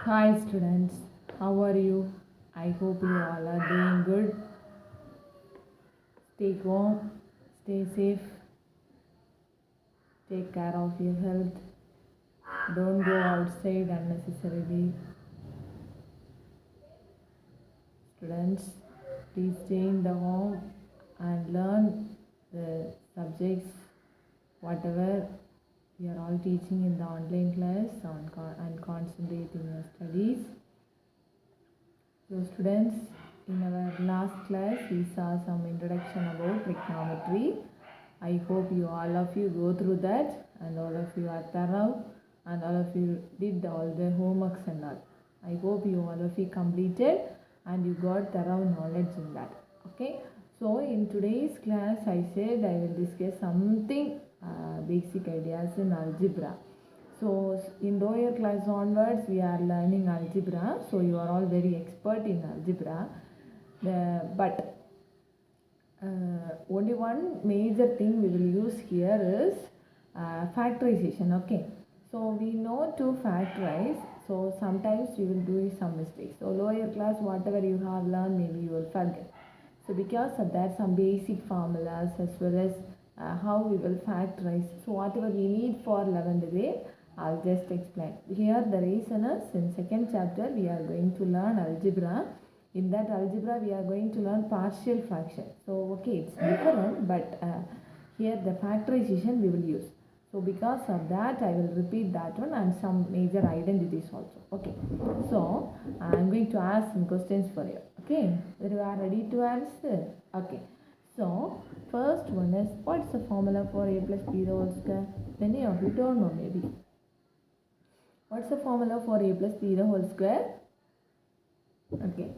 Hi students, how are you? I hope you all are doing good. Stay home, stay safe, take care of your health. Don't go outside unnecessarily. Students, please stay in the home and learn the subjects, whatever we are all teaching in the online class and concentrate in your studies. So students, in our last class we saw some introduction about trigonometry. I hope all of you go through that and all of you are thorough and all of you did all the homeworks and all. I hope all of you completed and you got thorough knowledge in that. Okay. So in today's class I said I will discuss something basic ideas in algebra. So in lower class onwards we are learning algebra. So you are all very expert in algebra. But only one major thing we will use here is factorization. Okay. So we know to factorize. So sometimes we will do some mistakes. So lower class whatever you have learned maybe you will forget. So because of that some basic formulas as well as how we will factorize. So whatever we need for 11th grade I'll just explain. Here the reason is in second chapter we are going to learn algebra. In that algebra we are going to learn partial fraction. So okay, it's different but here the factorization we will use. So because of that I will repeat that one and some major identities also. Okay. So I am going to ask some questions for you. Okay. Whether you are ready to answer? Okay. So first one is what's the formula for a plus b the whole square? Many of you don't know maybe. What's the formula for a plus b the whole square? Okay.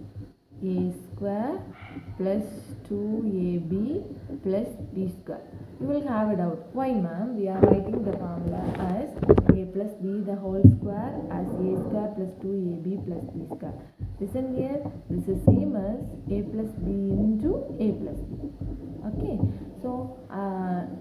A square plus 2ab plus b square. You will have a doubt. Why ma'am? We are writing the formula as a plus b the whole square as a square plus 2ab plus b square. Listen here. This is same as a plus b into a plus b. Okay. So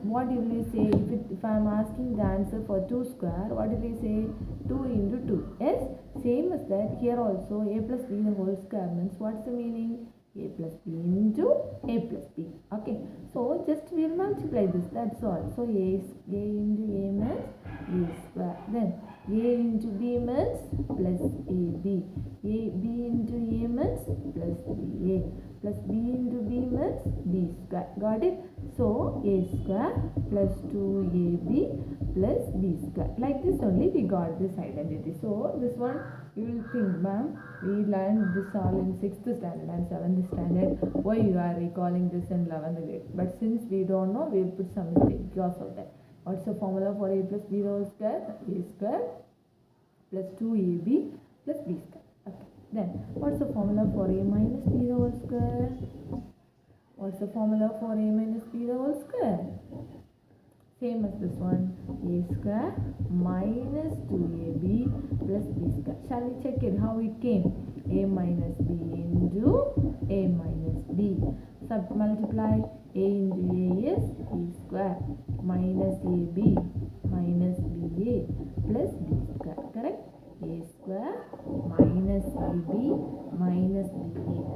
what will we say if I am asking the answer for 2 square? What will we say? 2 into 2. Yes. Same as that here also a plus b the whole square means what's the meaning? A plus b into a plus b. Okay. So just we will multiply this. That's all. So a into a means a square. Then a into b means plus ab. B into a means plus ba. Plus b into b means b square. Got it? So a square plus 2ab plus b square. Like this only we got this identity. So this one you will think, ma'am, we learned this all in 6th standard and 7th standard. Why you are recalling this in 11th grade? But since we don't know, we will put some mistake because of that. What's the formula for a plus b whole square? A square plus 2ab plus b square. Okay. Then what's the formula for a minus b the whole square? What's the formula for a minus b the whole square? Same as this one. A square minus 2ab plus b square. Shall we check it how it came? A minus b into a minus b. Multiply a into a is a square minus ab minus ba plus b square. Correct? A square minus ab minus ba.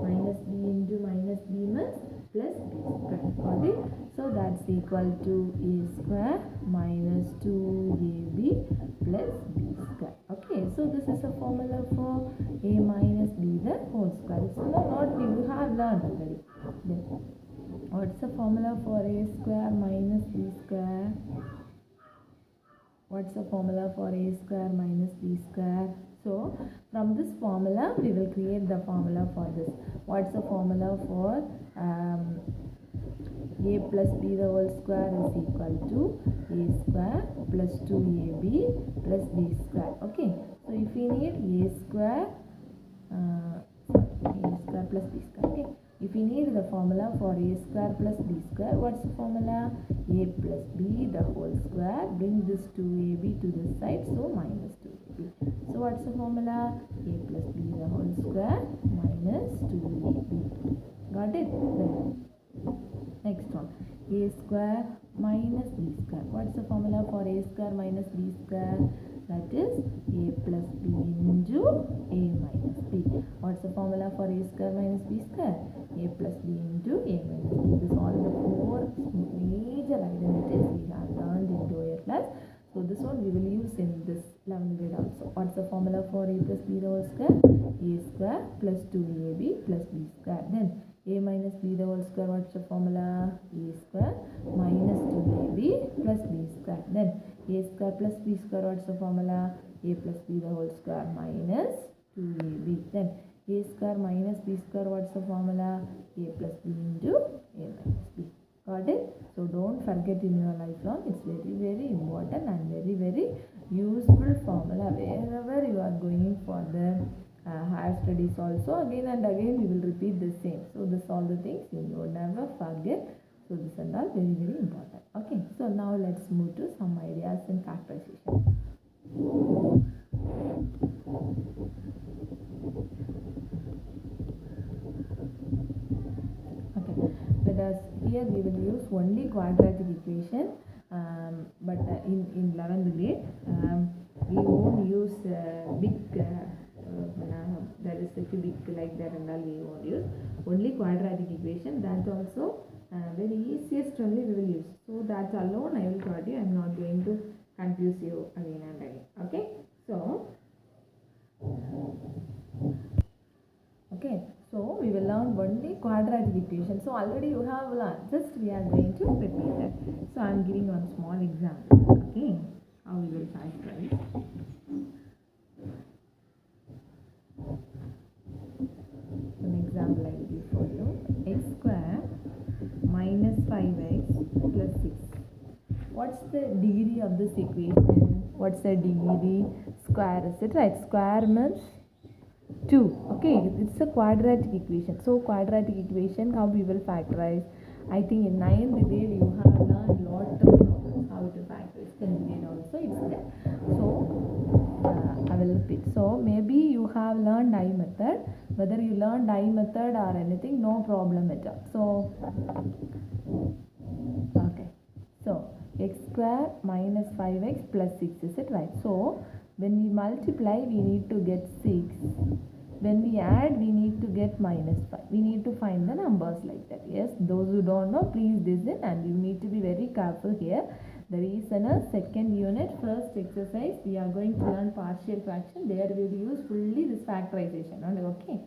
Minus b into minus b means plus b square. Got it? So that's equal to a square minus 2ab plus b square. Okay, so this is a formula for a minus b the whole square. It's not new, you have learned already. Then what's the formula for a square minus b square? What's the formula for a square minus b square? So from this formula we will create the formula for this. What's the formula for a plus b the whole square is equal to a square plus 2ab plus b square. Okay. So if we need a square plus b square. Okay. If we need the formula for a square plus b square, what's the formula? A plus b the whole square. Bring this 2ab to this side, so minus 2ab. So what's the formula? A plus b the whole square minus 2ab. Got it? Then next one. A square minus b square. What's the formula for a square minus b square? That is a plus b into a minus b. What's the formula for a square minus b square? A plus b into a minus b. This is all the four major identities we have learned in lower class. So this one we will use in this 11th grade also. What's the formula for a plus b the whole square? A square plus 2ab plus b square. Then a minus b the whole square, what's the formula? A square minus 2ab plus b square. Then a square plus b square, what's the formula? A plus b the whole square minus 2ab. Then a square minus b square, what's the formula? A plus b into a minus b. Got it? So don't forget in your lifelong. It's very important and very useful formula wherever you are going for the higher studies also. Again and again we will repeat the same. So this all the things you will never forget. So this and all very important. Okay. So now let's move to some ideas in factorization. Whereas here we will use only quadratic equation, but in 11th grade we won't use big there is a cubic like that and all. We won't use only quadratic equation. That also very easiest only we will use. So that alone I will tell you. I am not going to confuse you again and again. Okay. So so we will learn only quadratic equation. So already you have learned, just we are going to repeat that. So I am giving one small example. Okay, how we will factorize. An example I will give for you. X square minus 5x plus 6. What's the degree of this equation? What's the degree? Square, is it right? Square means 2. Okay, it's a quadratic equation. So quadratic equation, how we will factorize? I think in 9th grade you have learned lot of problems how to factorize. 10th grade also it's there. So I will repeat. So maybe you have learned I method. Whether you learned I method or anything, no problem at all. So okay. So x square minus 5x plus 6, is it right? So when we multiply we need to get 6. When we add we need to get minus 5. We need to find the numbers like that. Yes, those who don't know, please listen and you need to be very careful here. The reason is second unit first exercise we are going to learn partial fraction. There we will use fully this factorization. Okay,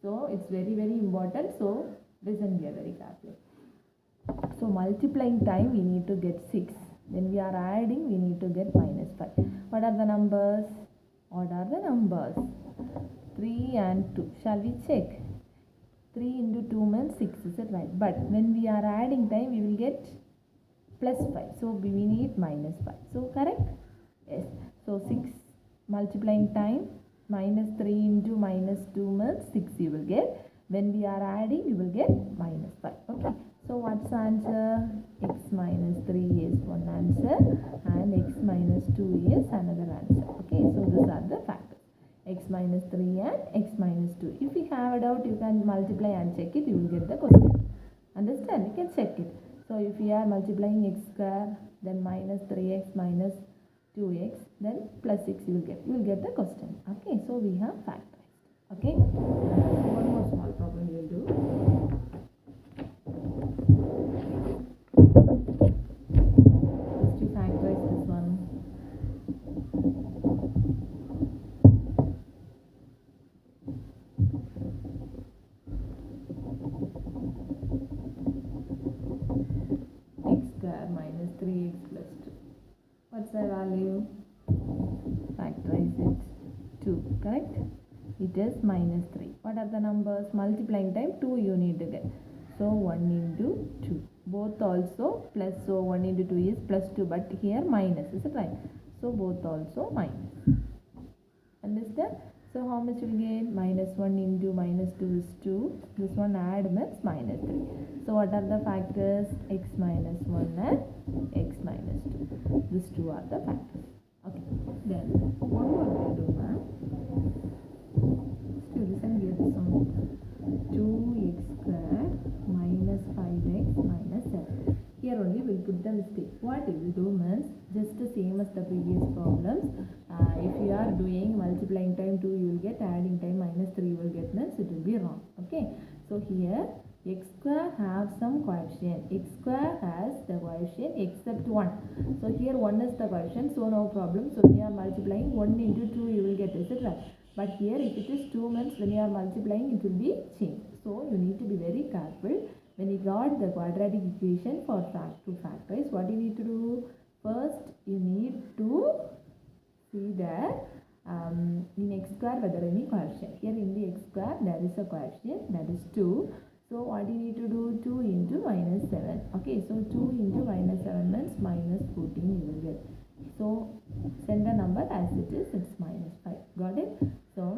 so it's very important. So listen here very carefully. So multiplying time we need to get 6. When we are adding we need to get minus 5. What are the numbers? What are the numbers? 3 and 2. Shall we check? 3 into 2 means 6, is it right? But when we are adding time we will get plus 5. So we need minus 5. So correct? Yes. So 6 multiplying time minus 3 into minus 2 means 6 you will get. When we are adding you will get minus 5. Okay. So what's the answer? X minus 3 is one answer and x minus 2 is another answer. Okay, so these are the factors. X minus 3 and x minus 2. If you have a doubt, you can multiply and check it. You will get the question. Understand? You can check it. So if you are multiplying x square, then minus 3x minus 2x, then plus 6 you will get. You will get the question. Okay, so we have factorized. Okay. One more small problem we will do. Just to factorize this one. X square minus 3x plus 2. What's the value? Factorize it. 2, correct? It is minus 3. What are the numbers? Multiplying time 2 you need to get. So 1 into 2. Both also plus. So 1 into 2 is plus 2. But here minus. Is it right? So both also minus. Understand? So how much will get? Minus 1 into minus 2 is 2. This one add means minus 3. So what are the factors? X minus 1 and x minus 2. These two are the factors. Okay. Then one more we do, ma'am. Still listen here this one. 2x square minus 5x minus 7. Here only we'll put the mistake. What we will do means just the same as the previous problems. If you are doing multiplying time 2 you will get, adding time minus 3 you will get, means it will be wrong. Okay, so here x square have some coefficient. X square has the coefficient except 1. So here 1 is the coefficient, so no problem. So when you are multiplying 1 into 2 you will get, is it right? But here if it is 2 means when you are multiplying it will be changed. So you need to be very careful. When you got the quadratic equation for to factorize, what you need to do? First you need to see that in x square whether any coefficient. Here in the x square there is a coefficient, that is 2. So what you need to do? 2 into minus 7. Okay, so 2 into minus 7 means minus 14 you will get. So send the number as it is, it's minus 5. Got it? So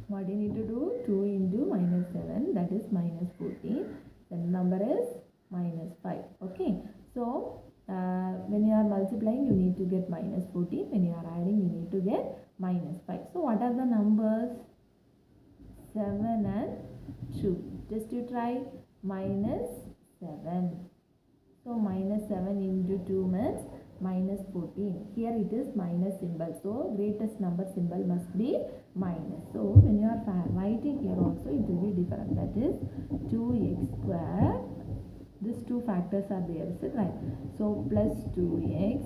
what you need to do? 2 into minus 7, that is minus 14. Then the number is minus 5. Okay, so when you are multiplying you need to get minus 14. When you are adding you need to get minus 5. So what are the numbers? 7 and 2. Just you try minus 7. So minus 7 into 2 means minus 14. Here it is minus symbol. So greatest number symbol must be minus. So when you are writing here also it will be different. That is 2x square. These two factors are there, is it right? So plus 2x,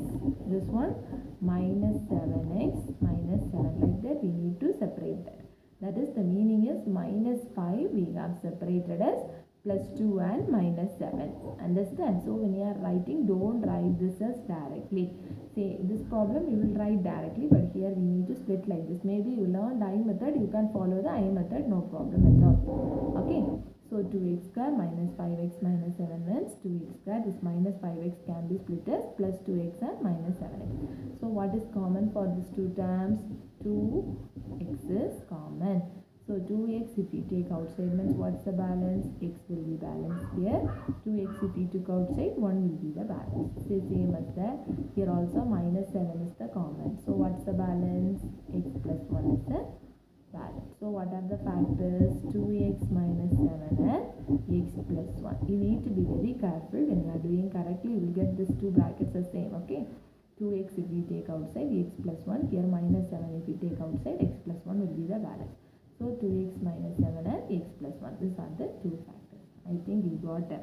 this one minus 7x minus 7, like that we need to separate that. That is the meaning is minus 5 we have separated as plus 2 and minus 7. Understand? So when you are writing, don't write this as directly. Say this problem you will write directly, but here we need to split like this. Maybe you learned I method, you can follow the I method, no problem at all. Okay. So 2x square minus 5x minus 7 means 2x square. This minus 5x can be split as plus 2x and minus 7x. So what is common for these two terms? 2x is common. So 2x if we take outside means what's the balance? X will be balanced here. 2x if we took outside, 1 will be the balance. Same as that. Here also minus 7 is the common. So what's the balance? X plus 1 is the balance. So what are the factors? 2x minus 7 and x plus 1. You need to be very careful when you are doing correctly. You will get these two brackets the same. Okay, 2x if we take outside, x plus 1. Here minus 7 if we take outside, x plus 1 will be the balance. So 2x minus 7 and x plus 1. These are the two factors. I think you got the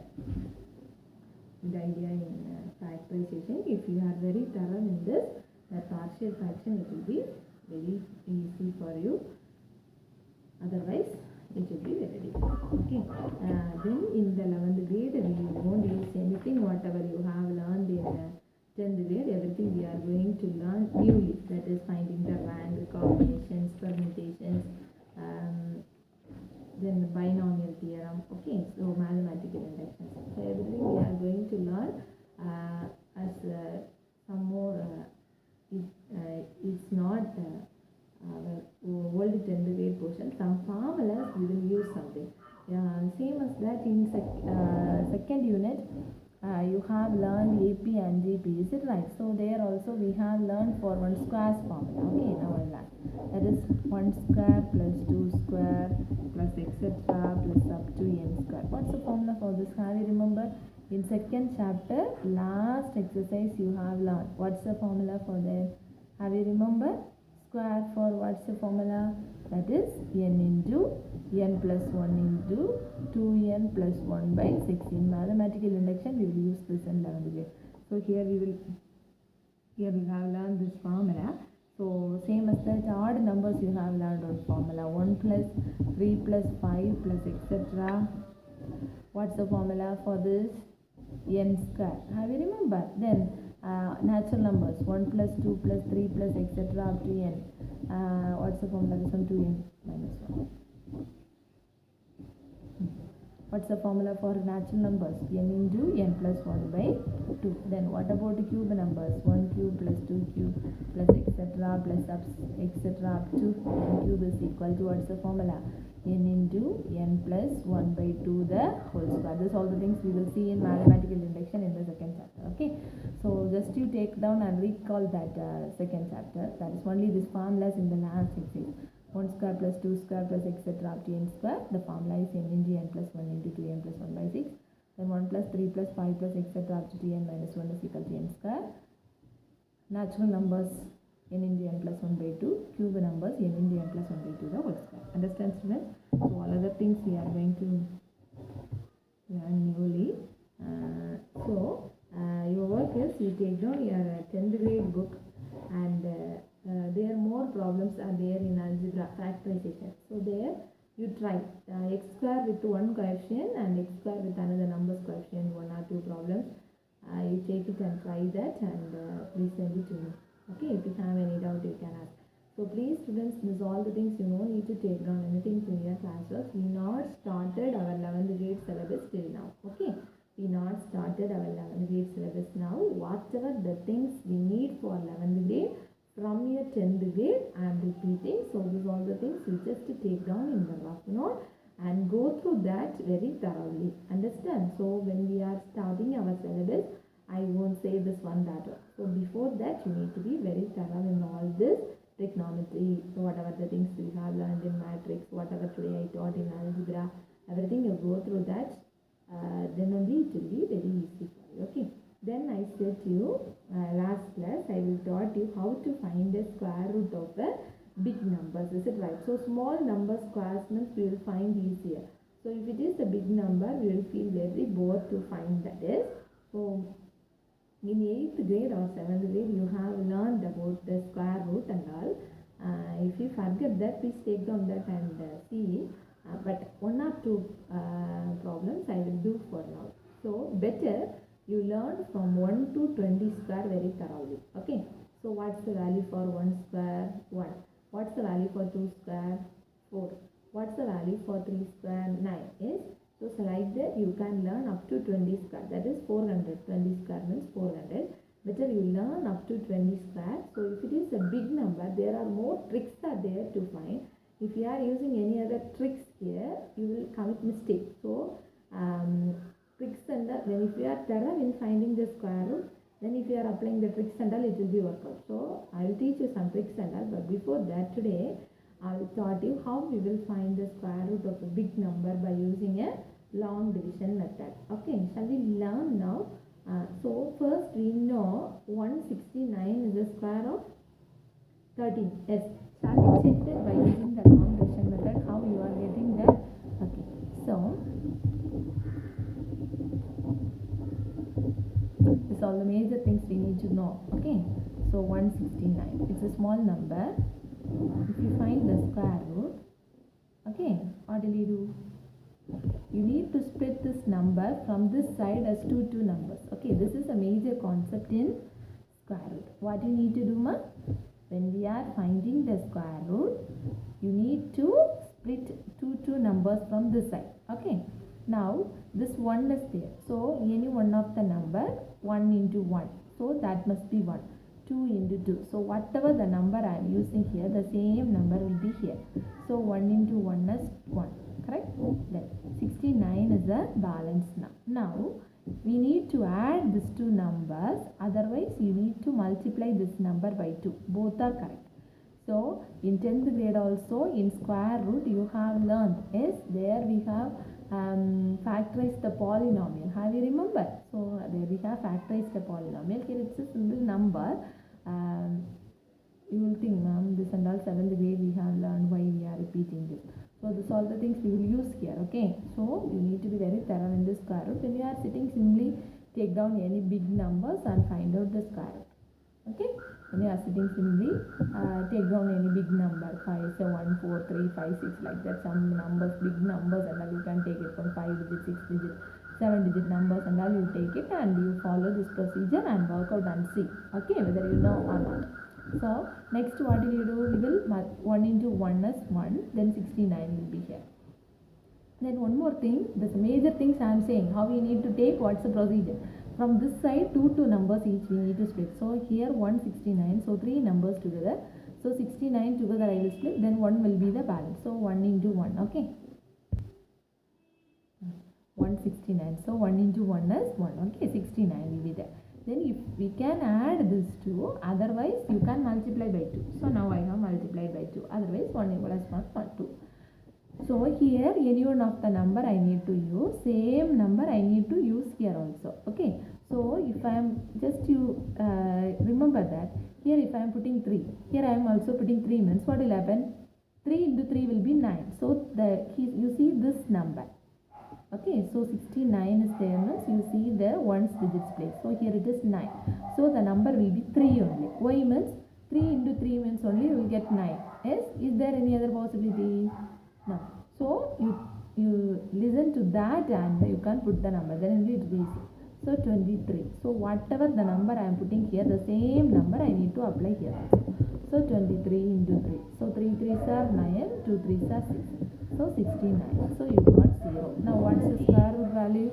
idea in factorization. If you are very thorough in this, the partial fraction it will be very easy for you. Otherwise it will be very difficult. Okay, then in the 11th grade we won't use anything. Whatever you have learned in 10th grade, everything we are going to learn newly. That is finding the rank, combinations, permutations, then binomial theorem. Okay, so mathematical induction. So everything we are going to learn as some more. It's not old 10th grade portion. Some formulas we will use something. Same as that in second unit. You have learned AP and GP, is it right? So there also we have learned for 1 square's formula. Okay, now I learn. That is 1 square plus 2 square plus etc. plus up to n square. What's the formula for this? Have you remember? In second chapter, last exercise you have learned. What's the formula for that? Have you remember? Square for what's the formula? That is n into n plus 1 into 2n plus 1 by 6. In mathematical induction we will use this in 11th grade. So here we have learned this formula. So same as that, odd numbers you have learned on formula. 1 plus 3 plus 5 plus etc. What's the formula for this? N square. Have you remember? Then natural numbers 1 plus 2 plus 3 plus etc. up to n. What's the formula? This one 2n minus 1. What's the formula for natural numbers? N into n plus 1 by 2. Then what about the cube numbers? 1 cube plus 2 cube plus etc. plus up etc. up to n cube is equal to what's the formula? N into n plus 1 by 2 the whole square. This all the things we will see in mathematical induction in the second chapter. Okay, so just you take down and recall that second chapter. That is only this formulas in the last exercise. 1 square plus 2 square plus etc. up to n square. The formula is n into n plus 1 into 2n plus 1 by 6. Then 1 plus 3 plus 5 plus etc. up to 2n minus 1 is equal to n square. Natural numbers n into n plus 1 by 2, cube numbers n into n plus 1 by 2 the whole square. Understand, students? So all other things we are going to learn newly. Your work is you take down your 10th grade book, and there more problems are there in algebra factorization. So there you try x square with one coefficient and x square with another number's coefficient, one or two problems. You take it and try that, and please send it to me. Okay, if you have any doubt you can ask. So please students, this is all the things you know, need to take down anything to your classwork. We not started our 11th grade syllabus till now. Okay, we not started our 11th grade syllabus now. Whatever the things we need for 11th grade from your 10th grade, I am repeating. So these all the things you just take down in the rough note and go through that very thoroughly. Understand? So when we are starting our syllabus, I won't say this one, that one. So before that you need to be very thorough in all this trigonometry, whatever the things we have learned in matrix, whatever today I taught in algebra, everything you go through that, then only it will be very easy for you. Okay, then I said to you last class I will taught you how to find the square root of the big numbers. Is it right? So small number squares means we will find easier. So if it is a big number, we will feel very bored to find that is. So in 8th grade or 7th grade you have learned about the square root and all. If you forget that, please take down that and see. But one or two problems I will do for now. So better you learn from 1 to 20 square very thoroughly. Okay, so what's the value for 1 square? 1. What's the value for 2 square? 4. What's the value for 3 square? 9. Is so like that you can learn up to 20 square, that is 400. 20 square means 400. Better you learn up to 20 square. So if it is a big number, there are more tricks are there to find. If you are using any other tricks here, you will commit mistake. So tricks and then if you are thorough in finding the square root, then if you are applying the tricks and all, it will be worked out. So I will teach you some tricks and all, but before that today I will taught you how we will find the square root of a big number by using a long division method. Okay, shall we learn now? So first we know 169 is the square of 13. Yes, shall we check that by using the long division method how you are getting that? Okay, so this is all the major things we need to know. Okay, so 169, it's a small number. If you find the square root, okay, what will you do? You need to split this number from this side as two numbers. Okay, this is a major concept in square root. What you need to do, ma? When we are finding the square root, you need to split two numbers from this side. Okay, now this 1 is there, so any one of the number 1 into 1, so that must be 1. 2 into 2, so whatever the number I am using here, the same number will be here. So 1 into 1 is 1, correct? Then 69 is the balance. Now we need to add these two numbers, otherwise you need to multiply this number by 2. Both are correct. So in 10th grade also in square root you have learned is there we have factorized the polynomial. Have you remember? So there we have factorized the polynomial. Here it's a simple number. You will think, ma'am, this and all 7th grade we have learned, why we are repeating this. So this all the things we will use here. Okay, so you need to be very thorough in this square root. When you are sitting, simply take down any big numbers and find out the square root. Okay, when you are sitting, simply take down any big number, 5, 7, 4, 3, 5, 6, like that, some numbers, big numbers, and all you can take it from 5 digit, 6 digit, 7 digit numbers, and all you take it and you follow this procedure and work out and see, okay, whether you know or not. So next what will you do? We will 1 into 1 is 1, then 69 will be here. Then one more thing, this major things I am saying, how we need to take, what's the procedure? From this side, two numbers each we need to split. So here 169, so 3 numbers together. So 69 together I will split, then 1 will be the balance. So 1 into 1, okay. 169, so 1 into 1 is 1, okay, 69 will be there. Then if we can add this 2, otherwise you can multiply by 2. So now I have multiplied by 2, otherwise 1 plus 1, 2. So here any one of the number I need to use, same number I need to use here also. Okay, so if I am just you remember that Here if I am putting 3, here I am also putting 3 means what will happen? 3 into 3 will be 9. So you see this number. Okay, so 69 is there means you see the ones digits place. So here it is 9. So the number will be 3 only. Why means 3 into 3 means only you will get 9. Yes, is there any other possibility? No. So you listen to that and you can put the number, then only it will be easy. So 23. So whatever the number I am putting here, the same number I need to apply here. So 23 into 3. So 3 3s are 9, 2 3s are 6. So 69. So you got 0. Now what's the square root value?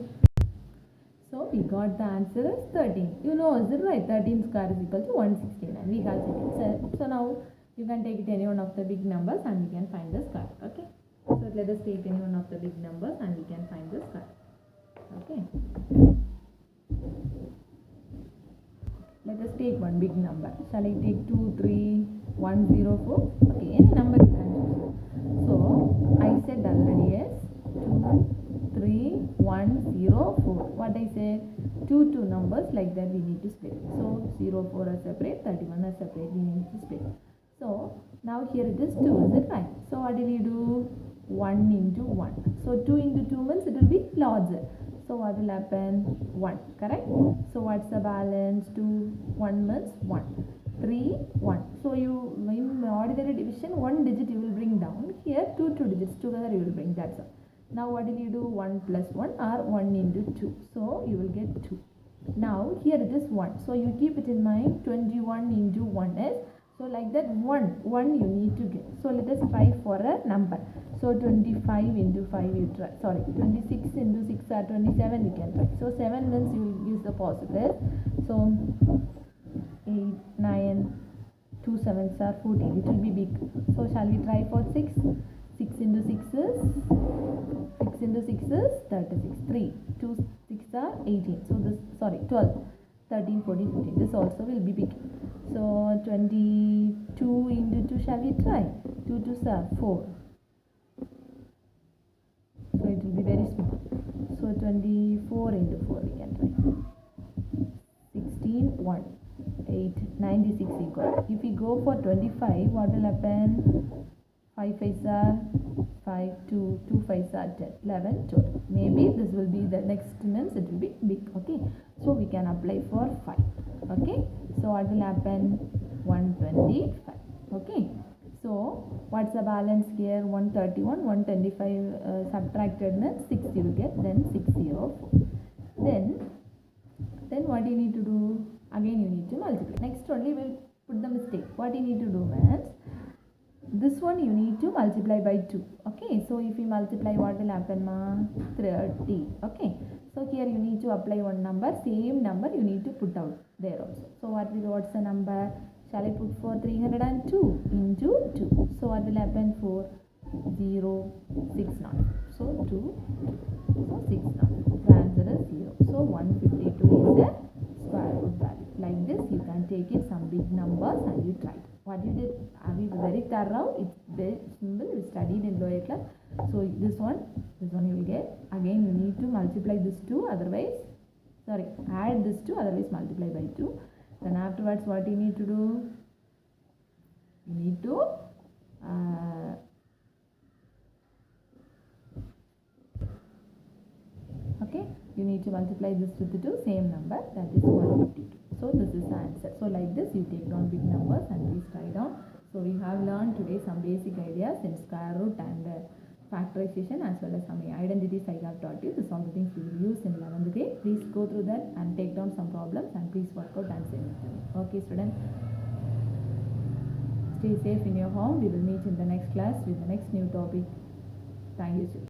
So we got the answer as 13. You know, is it right? 13 square is equal to 169. We got it. So now you can take it any one of the big numbers and we can find the square. Okay. So let us take any one of the big numbers and we can find the square. Okay. Let us take one big number. Shall I take 2, 3, 1, 0, 4? Okay, any number you can choose. So I said already yes. 2, 3, 1, 0, 4. What I said? Two numbers like that we need to split. So 0, 4 are separate, 31 are separate. We need to split. So now here it is 2. Is it right? So what do we do? 1 into 1. So 2 into 2 means it will be larger. So what will happen? 1. Correct? So what's the balance? 2, 1 means 1. 3, 1. So you, in ordinary division, one digit you will bring down. Here, two digits together you will bring. That's all. Now what will you do? 1 plus 1 or 1 into 2. So you will get 2. Now here it is 1. So you keep it in mind. 21 into 1 is. So like that 1 you need to get. So let us try for a number. So 25 into 5 you try. Sorry, 26 into 6 or 27 you can try. So 7 means you will use the positive. So 8, 9, 2 7s are 14. It will be big. So shall we try for 6? 6 into 6 is 36. 3, 2 6 are 18. So this, sorry, 12, 13, 14, 15. This also will be big. So 22 into 2 shall we try? 2 2s are 4. So it will be very small. So 24 into 4 we can try. 16, 1, 8, 96 equal. If we go for 25, what will happen? 5 5s are 5, 2, 2 5s are 10, 11, 12. Maybe this will be the next means it will be big. Okay. So we can apply for 5. Okay. So what will happen? 125. Okay. So what's the balance here? 131, 125 subtracted means 6 you will get. Then 604. Then what you need to do? Again you need to multiply. Next only we'll put the mistake. What you need to do means this one you need to multiply by 2. Okay. So if you multiply, what will happen, ma? 30. Okay. So here you need to apply one number. Same number you need to put out there also. So what's the number? Shall I put for 302 into 2? So what will happen? 4, 0, 6 not. So 2, so 6 not. The answer is 0. So 152 is the square root value. Like this you can take it some big numbers and you try. What you did? Are we very thorough? It's very simple. We studied in lower class. So this one you will get. Again you need to multiply this 2, otherwise, sorry, add this 2, otherwise multiply by 2. Then afterwards what you need to do? You need to okay, you need to multiply this with the 2, same number, that is 152. So this is the answer. So like this you take down big numbers and please write down. So we have learned today some basic ideas in square root and factorization as well as some identities I have taught you. This are the things we will use in 11th grade. Please go through that and take down some problems and please work out and send it to me. Okay students, stay safe in your home. We will meet in the next class with the next new topic. Thank you.